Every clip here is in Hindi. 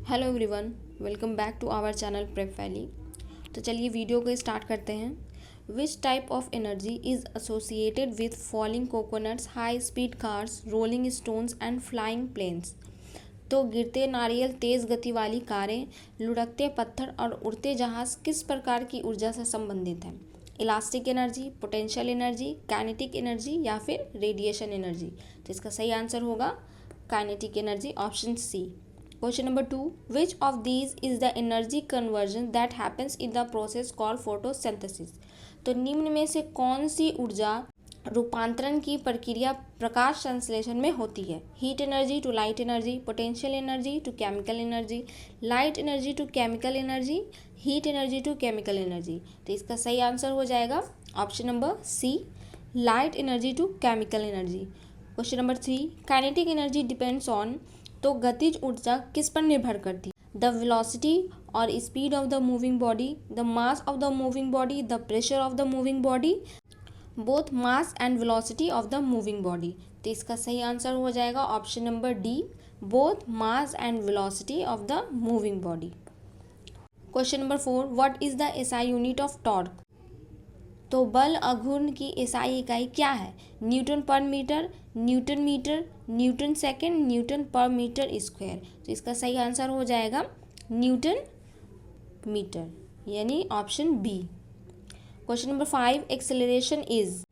Hello everyone, welcome back to our channel Prep Valley. तो चलिए वीडियो को स्टार्ट करते हैं। Which type of energy is associated with falling coconuts, high speed cars, rolling stones and flying planes. तो गिरते नारियल, तेज़ गति वाली कारें, लुढ़कते पत्थर और उड़ते जहाज़ किस प्रकार की ऊर्जा से संबंधित हैं? Elastic energy, potential energy, kinetic energy या फिर रेडिएशन एनर्जी। तो इसका सही आंसर होगा kinetic energy, option C. Question number 2. Which of these is the energy conversion that happens in the process called photosynthesis? तो निम्न में से कौन सी ऊर्जा रूपांतरण की प्रक्रिया प्रकाश संश्लेषण में होती है? Heat energy to light energy, potential energy to chemical energy, light energy to chemical energy, heat energy to chemical energy. तो इसका सही आंसर हो जाएगा option number C, light energy to chemical energy. Question number 3. Kinetic energy depends on. तो गतिज ऊर्जा किस पर निर्भर करती है? द वेलोसिटी और speed of the moving body, the mass of the moving body, the pressure of the moving body, both mass and velocity of the moving body. तो इसका सही आंसर हो जाएगा option number D, both mass and velocity of the moving body. Question number 4. What is the SI unit of torque? तो बल आघूर्ण की एसआई इकाई क्या है? Newton per metre, newton metre, newton second, newton per metre square. तो इसका सही आंसर हो जाएगा न्यूटन मीटर, यानी option B. Question number 5. Acceleration is.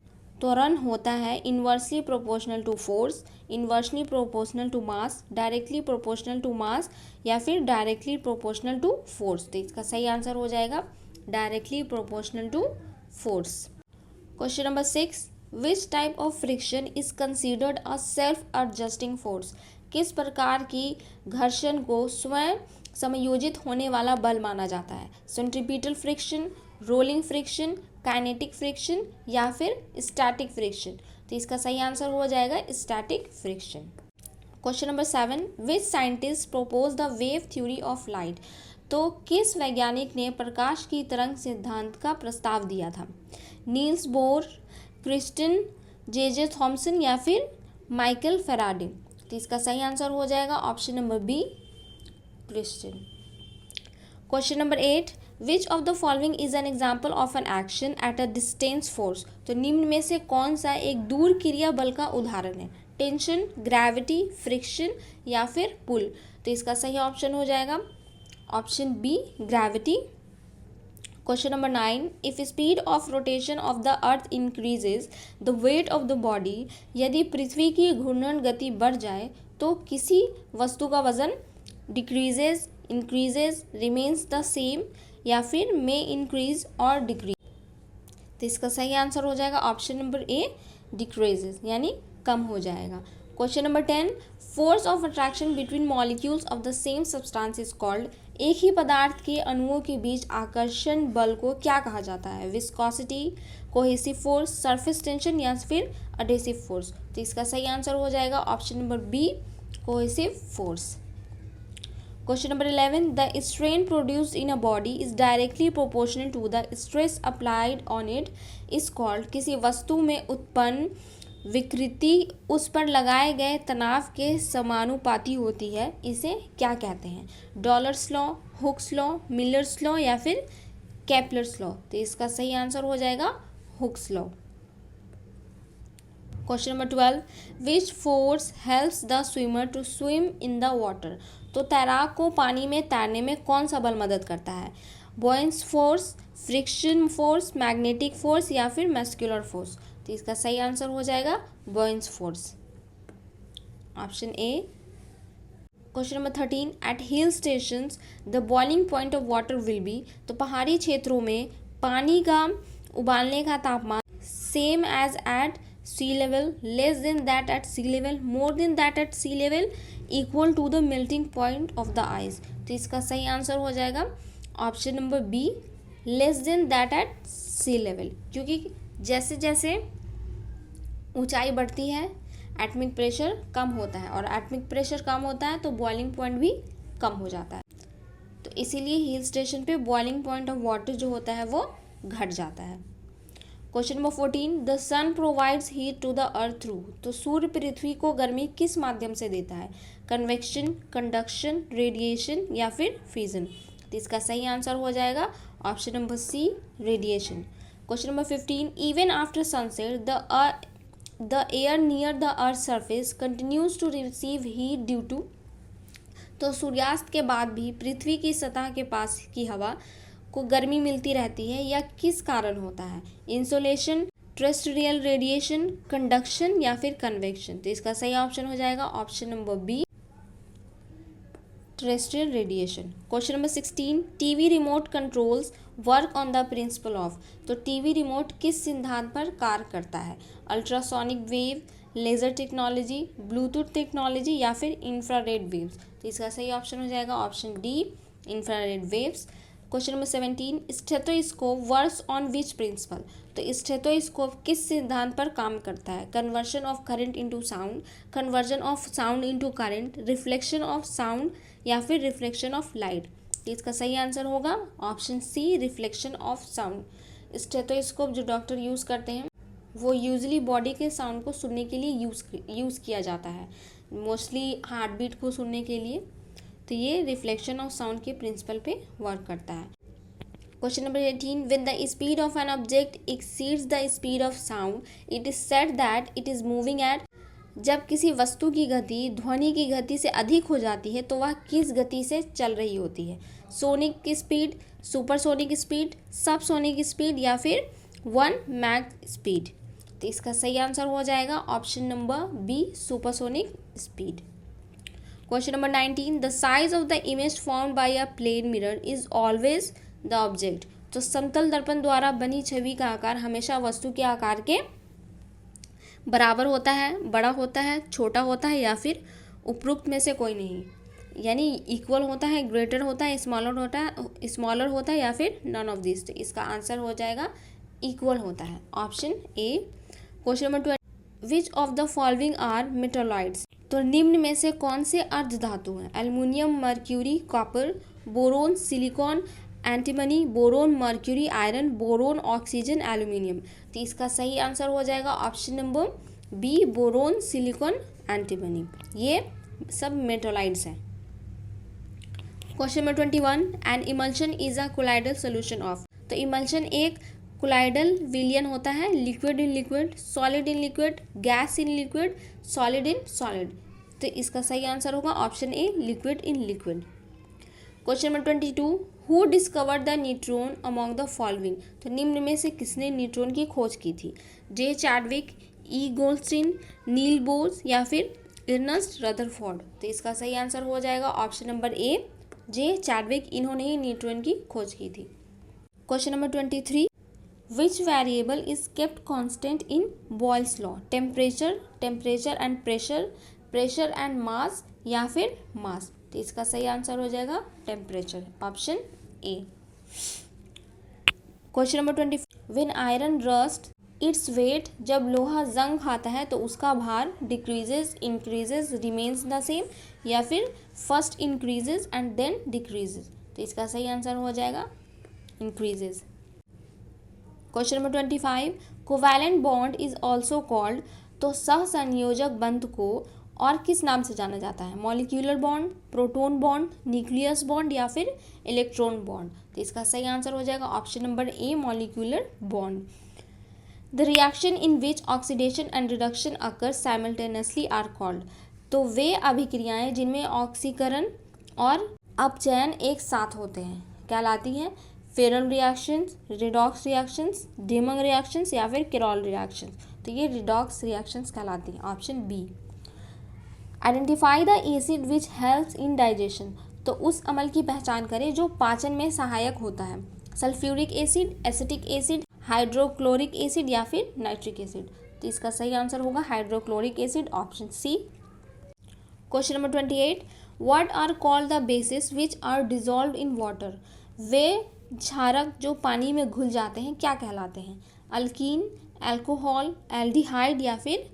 त्वरण होता है inversely proportional to force, inversely proportional to mass, directly proportional to mass या फिर डायरेक्टली प्रोपोर्शनल टू फोर्स। तो इसका सही आंसर हो जाएगा directly proportional to force. Question number 6. Which type of friction is considered a self adjusting force? किस प्रकार की घर्षण को स्वयं समायोजित होने वाला बल माना जाता है? Centripetal friction, rolling friction, kinetic friction या फिर स्टैटिक फ्रिक्शन। तो इसका सही आंसर हो जाएगा static friction. Question number 7. Which scientist propose the wave theory of light? तो किस वैज्ञानिक ने प्रकाश की तरंग सिद्धांत का प्रस्ताव दिया था? Niels Bohr, Christine J Thomson या फिर माइकल फेराडे। तो इसका सही आंसर हो जाएगा option number B, Christine. Question number 8. Which of the following is an example of an action at a distance force? तो निम्न में से कौन सा एक दूर क्रिया बल का उदाहरण है? टेंशन, ग्रेविटी, फ्रिक्शन या फिर पुल। तो इसका सही ऑप्शन हो जाएगा option B, gravity. Question number 9. If speed of rotation of the earth increases the weight of the body. यदि पृथ्वी की घूर्णन गति बढ़ जाए तो किसी वस्तु का वजन decreases, increases, remains the same या फिर मे इंक्रीज और डिक्रीज। तो इसका सही आंसर हो जाएगा ऑप्शन नंबर ए, डिक्रीजेज, यानी कम हो जाएगा। Question number 10. Force of attraction between molecules of the same substance is called. एक ही पदार्थ के अणुओं के बीच आकर्षण बल को क्या कहा जाता है? Viscosity, cohesive force, surface tension या फिर अडेसिव फोर्स। तो इसका सही आंसर हो जाएगा option number B, cohesive force. Question number 11. The strain produced in a body is directly proportional to the stress applied on it is called. किसी वस्तु में उत्पन्न विकृति उस पर लगाए गए तनाव के समानुपाती होती है, इसे क्या कहते हैं? Dollars law, Hooke's law, millers law या फिर केपलर्स लॉ। तो इसका सही आंसर हो जाएगा Hooke's law. Question number 12. Which force helps the swimmer to swim in the water? तो तैराक को पानी में तैरने में कौन सा बल मदद करता है? Buoyance force, friction force, magnetic force या फिर मस्कुलर फोर्स। तो इसका सही आंसर हो जाएगा buoyance force, option A. Question number 13. At hill stations the boiling point of water will be. तो पहाड़ी क्षेत्रों में पानी का उबालने का तापमान same as at sea level, less than that at sea level, more than that at sea level, equal to the melting point of the ice. तो इसका सही आंसर हो जाएगा option number B, less than that at sea level, क्योंकि जैसे जैसे ऊंचाई बढ़ती है एटमिक प्रेशर कम होता है और एटमिक प्रेशर कम होता है तो बॉइलिंग पॉइंट भी कम हो जाता है। तो इसीलिए हिल स्टेशन पे बॉइलिंग पॉइंट ऑफ वाटर जो होता है वो घट जाता है। Question number 14, the sun provides heat to the earth through. तो सूर्य पृथ्वी को गर्मी किस माध्यम से देता है? कन्वेक्शन, कंडक्शन, रेडिएशन या फिर फ्यूजन। तो इसका सही आंसर हो जाएगा option number C, radiation. Question number 15, even after sunset the air near the earth surface continues to receive heat due to. तो सूर्यास्त के बाद भी पृथ्वी की सतह के पास की हवा को गर्मी मिलती रहती है, या किस कारण होता है? इंसोलेशन, टेरेस्ट्रियल रेडिएशन, कंडक्शन या फिर कन्वेक्शन। तो इसका सही ऑप्शन हो जाएगा option number B, terrestrial radiation. Question number 16, TV remote controls work on the principle of. तो टीवी रिमोट किस सिद्धांत पर कार्य करता है? Ultrasonic wave, laser technology, bluetooth technology या फिर इंफ्रारेड वेव्स। तो इसका सही ऑप्शन हो जाएगा option D, infrared waves. Question number 17, stethoscope works on which principle. तो स्टेथोस्कोप किस सिद्धांत पर काम करता है? Conversion of current into sound, conversion of sound into current, reflection of sound या फिर रिफ्लेक्शन ऑफ लाइट। तो इसका सही आंसर होगा option C, reflection of sound. Stethoscope जो डॉक्टर यूज़ करते हैं वो यूजली बॉडी के साउंड को सुनने के लिए यूज़ किया जाता है, मोस्टली हार्ट बीट को सुनने के लिए। तो ये रिफ्लेक्शन ऑफ साउंड के प्रिंसिपल पे वर्क करता है। Question number 18, when the speed of an object exceeds the speed of sound it is said that it is moving at. जब किसी वस्तु की गति ध्वनि की गति से अधिक हो जाती है तो वह किस गति से चल रही होती है? Sonic speed, supersonic speed, subsonic speed या फिर 1 मैक स्पीड। तो इसका सही आंसर हो जाएगा option number B, supersonic speed. Question number 19, the size of the image formed by a plane mirror is always the object. तो समतल दर्पण द्वारा बनी छवि का आकार हमेशा वस्तु के आकार के बराबर होता है, बड़ा होता है, छोटा होता है या फिर उपरोक्त में से कोई नहीं, यानी इक्वल होता है, ग्रेटर होता है, स्मॉलर होता है या फिर नन ऑफ दिस। तो इसका आंसर हो जाएगा इक्वल होता है, option A. Question number 20, which of the following are metalloids. तो निम्न में से कौन से अर्ध धातु हैं? Aluminium, mercury, copper, boron, silicon, antimony, boron, mercury, iron, boron, oxygen, aluminium. तो इसका सही आंसर हो जाएगा option number B, boron, silicon, antimony. ये सब मेटालॉइड्स हैं। Question number 21, an emulsion is a colloidal solution of. तो इमल्शन एक कोलाइडल विलयन होता है, liquid in liquid, solid in liquid, gas in liquid, solid in solid. तो इसका सही आंसर होगा option A, liquid in liquid. Question number 22, who discovered the neutron among the following. तो निम्न में से किसने न्यूट्रॉन की खोज की थी? जे चैडविक, ई गोल्डस्टीन, नील बोर्स या फिर अर्नेस्ट रदरफोर्ड। तो इसका सही आंसर हो जाएगा ऑप्शन नंबर ए, जे चैडविक, इन्होंने ही न्यूट्रॉन की खोज की थी। Question number 23, which variable is kept constant in Boyle's law. Temperature and pressure and mass या फिर मास। तो इसका सही आंसर हो जाएगा temperature, option A. Question number 24, when iron rust its weight. जब लोहा जंग खाता है तो उसका भार decreases, increases, remains the same या फिर first increases and then decreases. तो इसका सही आंसर हो जाएगा increases. Question number 25, covalent bond is also called. तो सहसंयोजक बंध को और किस नाम से जाना जाता है? Molecular bond, proton bond, nucleus bond या फिर इलेक्ट्रॉन बॉन्ड। तो इसका सही आंसर हो जाएगा option number A, molecular bond. The reaction in which oxidation and reduction occur simultaneously are called. तो वे अभिक्रियाएं जिनमें ऑक्सीकरण और अपचयन एक साथ होते हैं कहलाती हैं feral reactions, redox reactions, deming reactions या फिर केरॉल रिएक्शंस। तो ये रिडॉक्स रिएक्शंस कहलाती हैं, option B. Identify the acid which helps in digestion. तो उस अमल की पहचान करें जो पाचन में सहायक होता है। Sulphuric acid, acetic acid, hydrochloric acid या फिर नाइट्रिक एसिड। तो इसका सही आंसर होगा hydrochloric acid, option C. Question number 28, what are called the bases which are dissolved in water. वे क्षारक जो पानी में घुल जाते हैं क्या कहलाते हैं? अल्कीन, अल्कोहल, एल्डिहाइड या फिर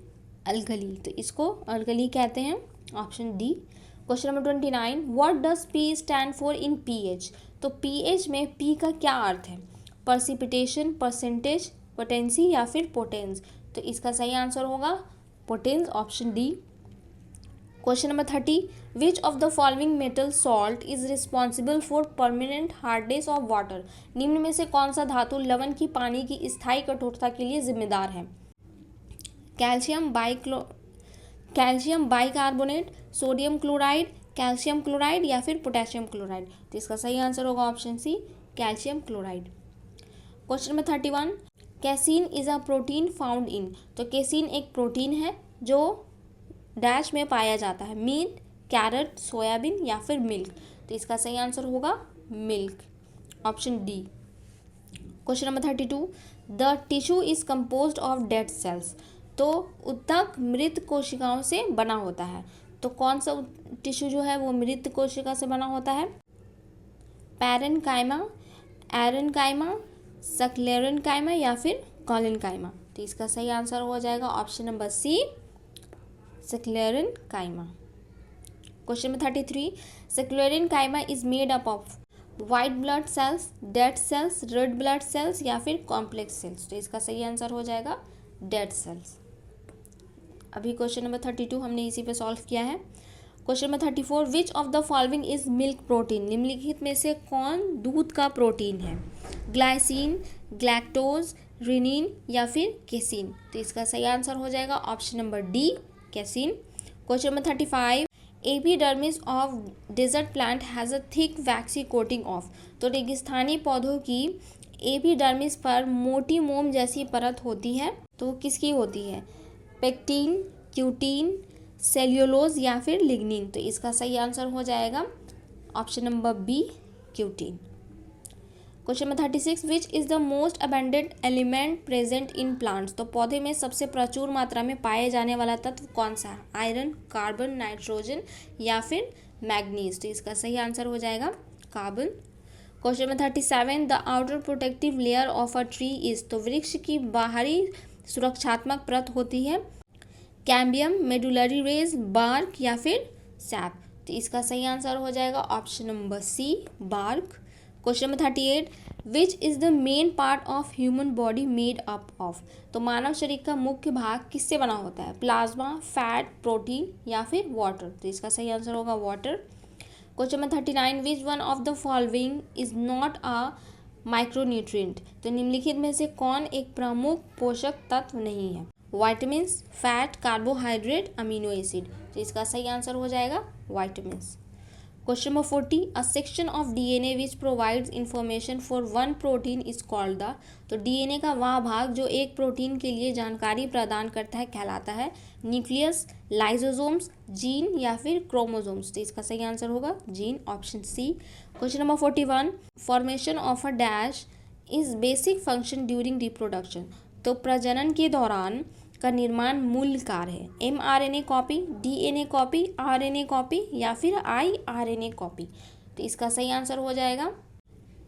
अल्कली। तो इसको अल्कली कहते हैं, option D. Question number 29, what does P stand for in pH. तो पीएच में पी का क्या अर्थ है? प्रेसिपिटेशन, परसेंटेज, पोटेंसी या फिर पोटेंस। तो इसका सही आंसर होगा potence, option D. Question number 30, which of the following metal salt is responsible for permanent hardness of water. निम्न में से कौन सा धातु लवण की पानी की स्थायी कठोरता के लिए जिम्मेदार है? Calcium bicarbonate, sodium chloride, calcium chloride या फिर पोटेशियम क्लोराइड। तो इसका सही आंसर होगा option C, calcium chloride. Question number 31, casein is a protein found in. तो कैसीन एक प्रोटीन है जो डैश में पाया जाता है, मीट, कैरेट, सोयाबीन या फिर मिल्क। तो इसका सही आंसर होगा milk, option D. Question number 32, the tissue is composed of dead cells. तो ऊतक मृत कोशिकाओं से बना होता है। तो कौन सा टिश्यू जो है वो मृत कोशिका से बना होता है? पैरेन्काइमा, एरेन्काइमा, स्क्लेरेन्काइमा या फिर कोलेन्काइमा। तो इसका सही आंसर हो जाएगा option number C, sclerenchyma. Question number 33, sclerenchyma is made up of white blood cells, dead cells, red blood cells या फिर कॉम्प्लेक्स सेल्स। तो इसका सही आंसर हो जाएगा डेड सेल्स। अभी क्वेश्चन नंबर 32 हमने इसी पे सॉल्व किया है। Question number 34, which of the following is milk protein. निम्नलिखित में से कौन दूध का प्रोटीन है? ग्लाइसिन, ग्लैक्टोज, रिनिन या फिर केसिन। तो इसका सही आंसर हो जाएगा option number D, casein. Question number 35, epidermis of desert plant has a thick waxy coating of. तो रेगिस्तानी पौधों की एपिडर्मिस पर मोटी मोम जैसी परत होती है, तो किसकी होती है? पेक्टिन, क्यूटीन, सेल्यूलोज या फिर लिग्निन। तो इसका सही आंसर हो जाएगा option number B, cutin. Question number 36, which is the most abundant element present in plants. तो पौधे में सबसे प्रचुर मात्रा में पाए जाने वाला तत्व कौन सा है? आयरन, कार्बन, नाइट्रोजन या फिर मैग्नीज। तो इसका सही आंसर हो जाएगा carbon. Question number 37, the outer protective layer of a tree is. तो वृक्ष की बाहरी सुरक्षात्मक परत होती है कैम्बियम, मेडुलरी रेज, बार्क या फिर सैप। तो इसका सही आंसर हो जाएगा option number C, bark. Question number 38, which is the main part of human body made up of. तो मानव शरीर का मुख्य भाग किससे बना होता है? प्लाज्मा, फैट, प्रोटीन या फिर वाटर। तो इसका सही आंसर होगा water. Question number 39, which one of the following is not a micronutrient. तो निम्नलिखित में से कौन एक प्रमुख पोषक तत्व नहीं है? Vitamins, fat, carbohydrate, amino acid. तो इसका सही आंसर हो जाएगा vitamins. Question number 40, a section of DNA which provides information for one protein is called the. तो डीएनए का वह भाग जो एक प्रोटीन के लिए जानकारी प्रदान करता है कहलाता है न्यूक्लियस, लाइसोसोम्स, जीन या फिर क्रोमोसोम्स। तो इसका सही आंसर होगा gene, option C. Question number 41, formation of a dash is basic function during reproduction. तो प्रजनन के दौरान का निर्माण मूल कार्य है mRNA copy, DNA copy, RNA copy या फिर iRNA कॉपी। तो इसका सही आंसर हो जाएगा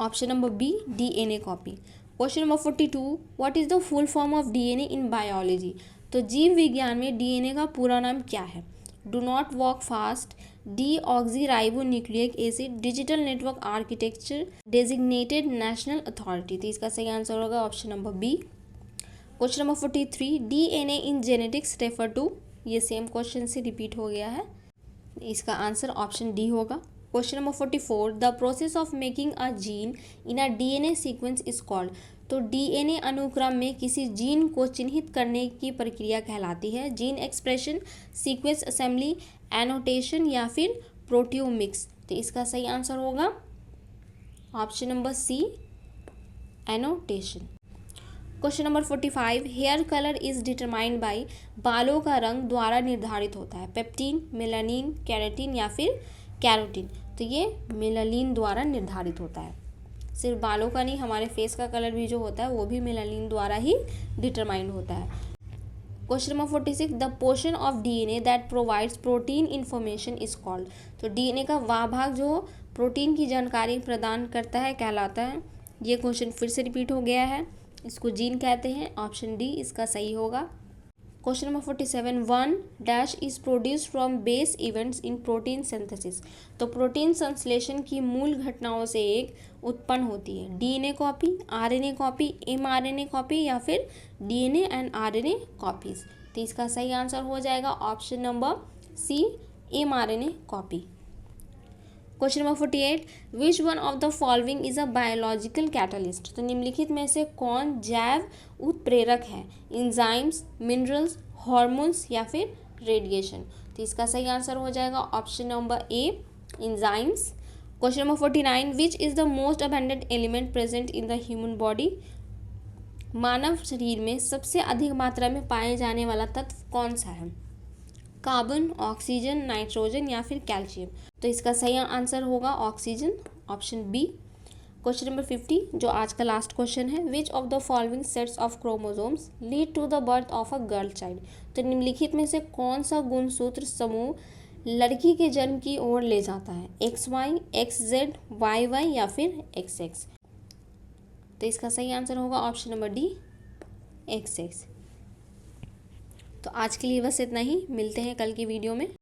option number B, DNA copy. Question number 42, what is the full form of DNA in biology. तो जीव विज्ञान में DNA का पूरा नाम क्या है? Do not walk fast, deoxy nucleic acid, digital network architecture, designated national authority. तो इसका सही आंसर होगा option number B. Question number 43, DNA in genetics refer to. ये सेम क्वेश्चन से रिपीट हो गया है, इसका आंसर ऑप्शन डी होगा। Question number 44, the process of making a gene in a DNA sequence is called. तो DNA अनुक्रम में किसी जीन को चिन्हित करने की प्रक्रिया कहलाती है gene expression, sequence assembly, annotation या फिर प्रोटियोमिक्स। तो इसका सही आंसर होगा option number C, annotation. Question number 45, hair colour is determined by. बालों का रंग द्वारा निर्धारित होता है पेप्टिन, मेलानिन, कैरेटिन या फिर कैरोटीन। तो ये मेलानिन द्वारा निर्धारित होता है। सिर्फ बालों का नहीं, हमारे फेस का कलर भी जो होता है वो भी मेलानिन द्वारा ही डिटरमाइंड होता है। Question number 46, the portion of DNA that provides protein information is called. तो DNA का वह भाग जो प्रोटीन की जानकारी प्रदान करता है कहलाता है। ये क्वेश्चन फिर से रिपीट हो गया है, इसको जीन कहते हैं, ऑप्शन डी इसका सही होगा। Question number 47, one dash is produce from base events in protein synthesis. तो प्रोटीन संश्लेषण की मूल घटनाओं से एक उत्पन्न होती है DNA copy, RNA copy, mRNA copy या फिर डीएनए एंड आरएनए कॉपीज। तो इसका सही आंसर हो जाएगा option number C, mRNA copy. Question number 48, which one of the following is a biological catalyst. तो निम्नलिखित में से कौन जैव उत्प्रेरक है? इंजाइम्स, मिनरल्स, हॉर्मोन्स या फिर रेडिएशन। तो इसका सही आंसर हो जाएगा option number A, enzymes. Question number 49, which is the most abundant element present in the human body. मानव शरीर में सबसे अधिक मात्रा में पाए जाने वाला तत्व कौन सा है? कार्बन, ऑक्सीजन, नाइट्रोजन या फिर कैल्शियम। तो इसका सही आंसर होगा oxygen, option B. Question number 50, जो आज का लास्ट क्वेश्चन है, which of the following sets of chromosomes lead to the birth of a girl child. तो निम्नलिखित में से कौन सा गुणसूत्र समूह लड़की के जन्म की ओर ले जाता है? XY, XZ, YY या फिर XX। तो इसका सही आंसर होगा ऑप्शन नंबर डी, XX। तो आज के लिए बस इतना ही, मिलते हैं कल की वीडियो में।